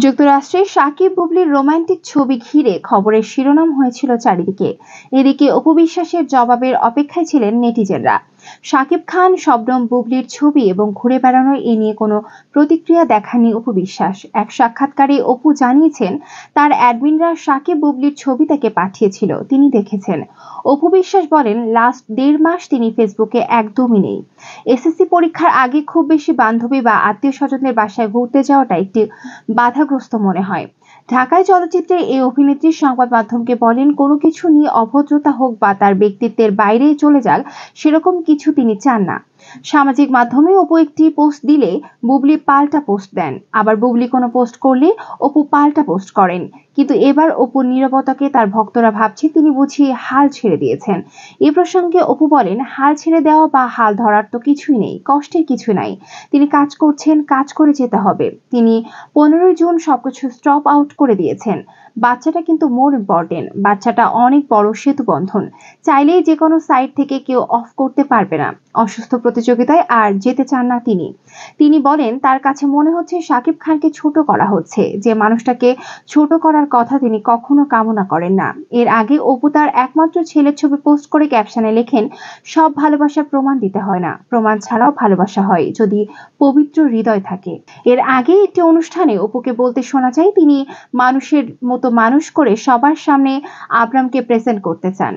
যুক্তরাষ্ট্রে সাকিব বুবলির রোমান্টিক ছবি ঘিরে খবরের শিরোনাম হয়েছিল চারিদিকে। এদিকে অপু বিশ্বাসের জবাবের অপেক্ষায় ছিলেন নেটিজেনরা। সাকিব খান, শবনম বুবলির ছবি এবং ঘুরে বেড়ানো এ নিয়ে কোনো প্রতিক্রিয়া দেখাননি অপু বিশ্বাস। এক সাক্ষাৎকারে অপু জানিয়েছেন, তার অ্যাডমিনরা সাকিব বুবলির ছবি তাকে পাঠিয়েছিল, তিনি দেখেছেন। অপু বিশ্বাস বলেন, লাস্ট 1.5 মাস তিনি ফেসবুকে একদমই নেই। এসএসসি পরীক্ষার আগে খুব বেশি বান্ধবী বা আত্মীয় স্বজনদের বাসায় ঘুরতে যাওয়াটা একটি বাধাগ্রস্ত মনে হয়। ঢাকায় চলচ্চিত্রে এই অভিনেত্রী সংবাদ মাধ্যমকে বলেন, কোনো কিছু নিয়ে অভদ্রতা হোক বা তার ব্যক্তিত্বের বাইরে চলে যাক, সেরকম কিছু তিনি চান না। সামাজিক মাধ্যমে অপু একটি পোস্ট দিলে বুবলি পাল্টা পোস্ট দেন, আবার বুবলি কোনো পোস্ট করলে অপু পাল্টা পোস্ট করেন। কিন্তু এবার অপুর নীরবতাকে তার ভক্তরা ভাবছে তিনি বুঝি হাল ছেড়ে দিয়েছেন। এ প্রসঙ্গে অপু বলেন, হাল ছেড়ে দেওয়া বা হাল ধরার তো কিছুই নেই, কষ্টের কিছু নাই। তিনি কাজ করছেন, কাজ করে যেতে হবে। তিনি 15 জুন সবকিছু স্টপ আউট করে দিয়েছেন। বাচ্চাটা কিন্তু মোর ইম্পর্টেন্ট। বাচ্চাটা অনেক বড় সেতু বন্ধন, চাইলেই যে কোনো সাইট থেকে কেউ অফ করতে পারবে না। অসুস্থ প্রতিযোগিতায় আর যেতে চান না তিনি। তিনি বলেন, তার কাছে মনে হচ্ছে শাকিব খানকে ছোট করা হচ্ছে। যে মানুষটাকে ছোট করার কথা তিনি কখনো কামনা করেন না। এর আগে অপু তার একমাত্র ছেলের ছবি পোস্ট করে ক্যাপশনে লেখেন, সব ভালোবাসার প্রমাণ দিতে হয় না, প্রমাণ ছাড়াও ভালোবাসা হয় যদি পবিত্র হৃদয় থাকে। এর আগে একটি অনুষ্ঠানে অপুকে বলতে শোনা যায়, তিনি মানুষের মতো মানুষ করে সবার সামনে আব্রামকে প্রেজেন্ট করতে চান।